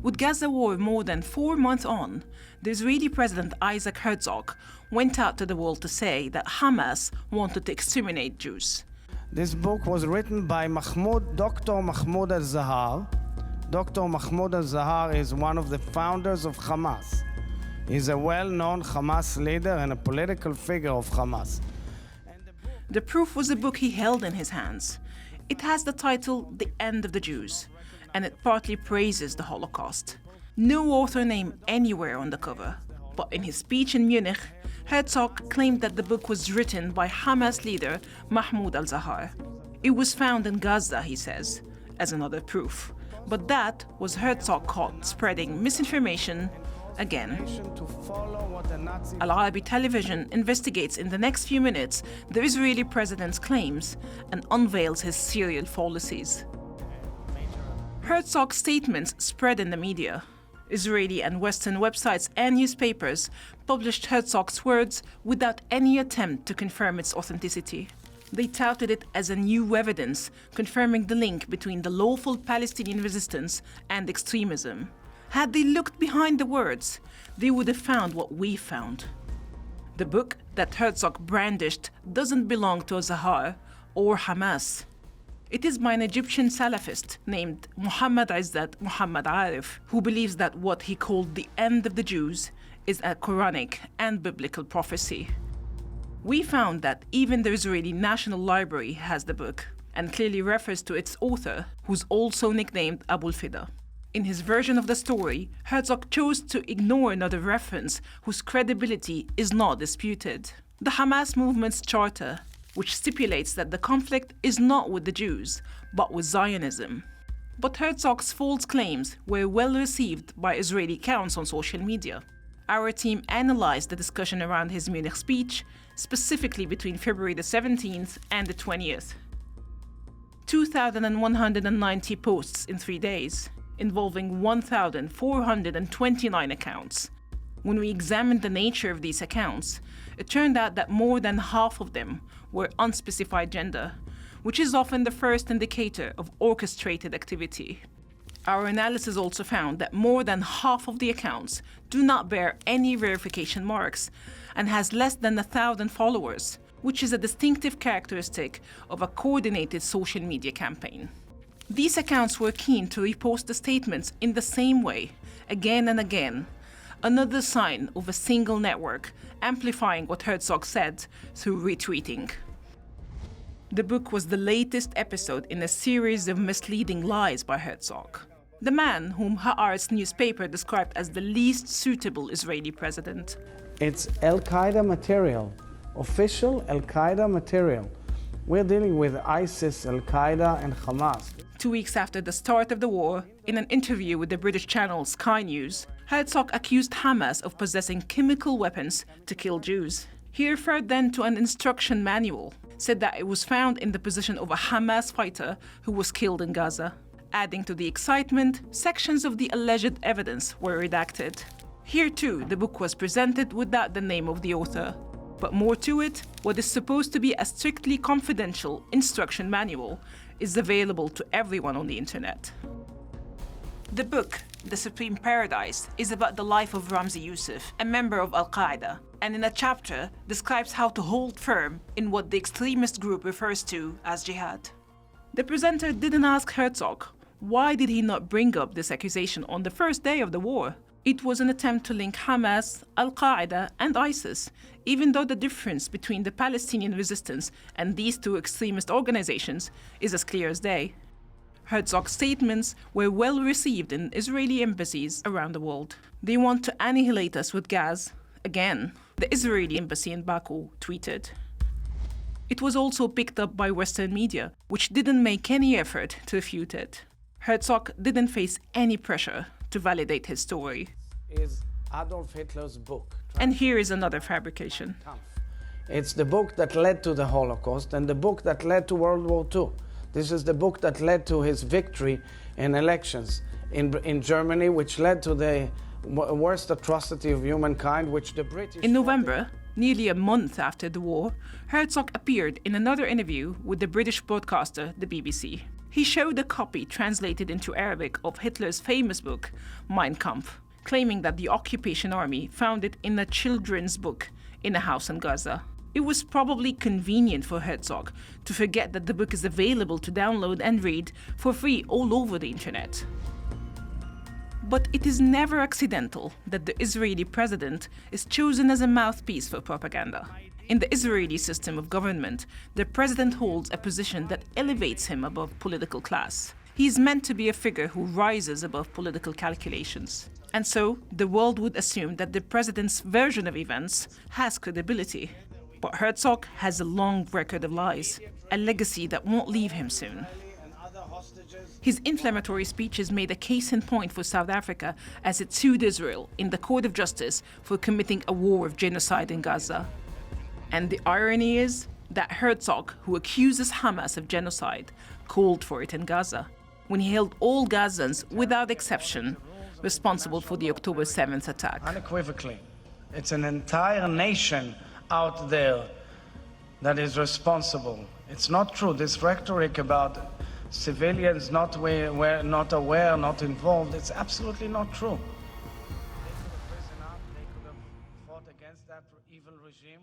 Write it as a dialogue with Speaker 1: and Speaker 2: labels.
Speaker 1: With Gaza war more than 4 months on, the Israeli President Isaac Herzog went out to the world to say that Hamas wanted to exterminate Jews.
Speaker 2: This book was written by Dr. Mahmoud al-Zahar. Dr. Mahmoud al-Zahar is one of the founders of Hamas. He's a well-known Hamas leader and a political figure of Hamas.
Speaker 1: The proof was a book he held in his hands. It has the title The End of the Jews, and it partly praises the Holocaust. No author name anywhere on the cover, but in his speech in Munich, Herzog claimed that the book was written by Hamas leader Mahmoud al-Zahar. It was found in Gaza, he says, as another proof. But that was Herzog caught spreading misinformation again. Al Arabi Television investigates in the next few minutes the Israeli president's claims and unveils his serial fallacies. Herzog's statements spread in the media. Israeli and Western websites and newspapers published Herzog's words without any attempt to confirm its authenticity. They touted it as a new evidence confirming the link between the lawful Palestinian resistance and extremism. Had they looked behind the words, they would have found what we found. The book that Herzog brandished doesn't belong to Zahar or Hamas. It is by an Egyptian Salafist named Muhammad Izzat Muhammad Arif, who believes that what he called the end of the Jews is a Quranic and biblical prophecy. We found that even the Israeli National Library has the book and clearly refers to its author, who's also nicknamed Abul Fida. In his version of the story, Herzog chose to ignore another reference whose credibility is not disputed. The Hamas movement's charter, which stipulates that the conflict is not with the Jews, but with Zionism. But Herzog's false claims were well received by Israeli accounts on social media. Our team analyzed the discussion around his Munich speech, specifically between February the 17th and the 20th. 2,190 posts in 3 days, involving 1,429 accounts. When we examined the nature of these accounts, it turned out that more than half of them were unspecified gender, which is often the first indicator of orchestrated activity. Our analysis also found that more than half of the accounts do not bear any verification marks and has less than 1,000 followers, which is a distinctive characteristic of a coordinated social media campaign. These accounts were keen to repost the statements in the same way, again and again, another sign of a single network amplifying what Herzog said through retweeting. The book was the latest episode in a series of misleading lies by Herzog, the man whom Haaretz newspaper described as the least suitable Israeli president.
Speaker 2: It's Al-Qaeda material, official Al-Qaeda material. We're dealing with ISIS, Al-Qaeda, and Hamas.
Speaker 1: 2 weeks after the start of the war, in an interview with the British channel Sky News, Herzog accused Hamas of possessing chemical weapons to kill Jews. He referred then to an instruction manual, said that it was found in the possession of a Hamas fighter who was killed in Gaza. Adding to the excitement, sections of the alleged evidence were redacted. Here too, the book was presented without the name of the author. But more to it, what is supposed to be a strictly confidential instruction manual is available to everyone on the internet. The book, The Supreme Paradise, is about the life of Ramzi Youssef, a member of Al-Qaeda, and in a chapter describes how to hold firm in what the extremist group refers to as jihad. The presenter didn't ask Herzog, why did he not bring up this accusation on the first day of the war? It was an attempt to link Hamas, Al-Qaeda, and ISIS, even though the difference between the Palestinian resistance and these two extremist organizations is as clear as day. Herzog's statements were well received in Israeli embassies around the world. They want to annihilate us with gas. Again, the Israeli embassy in Baku tweeted. It was also picked up by Western media, which didn't make any effort to refute it. Herzog didn't face any pressure to validate his story.
Speaker 2: Is Adolf Hitler's book.
Speaker 1: And here is another fabrication.
Speaker 2: It's the book that led to the Holocaust and the book that led to World War II. This is the book that led to his victory in elections in Germany, which led to the worst atrocity of humankind, which the British...
Speaker 1: In November, nearly a month after the war, Herzog appeared in another interview with the British broadcaster, the BBC. He showed a copy translated into Arabic of Hitler's famous book, Mein Kampf, claiming that the occupation army found it in a children's book in a house in Gaza. It was probably convenient for Herzog to forget that the book is available to download and read for free all over the internet. But it is never accidental that the Israeli president is chosen as a mouthpiece for propaganda. In the Israeli system of government, the president holds a position that elevates him above political class. He is meant to be a figure who rises above political calculations. And so, the world would assume that the president's version of events has credibility. But Herzog has a long record of lies, a legacy that won't leave him soon. His inflammatory speeches made a case in point for South Africa as it sued Israel in the Court of Justice for committing a war of genocide in Gaza. And the irony is that Herzog, who accuses Hamas of genocide, called for it in Gaza, when he held all Gazans, without exception, responsible for the October 7th attack.
Speaker 2: Unequivocally, it's an entire nation out there that is responsible. It's not true. This rhetoric about civilians not aware, not involved, it's absolutely not true. They could have fought against that evil regime.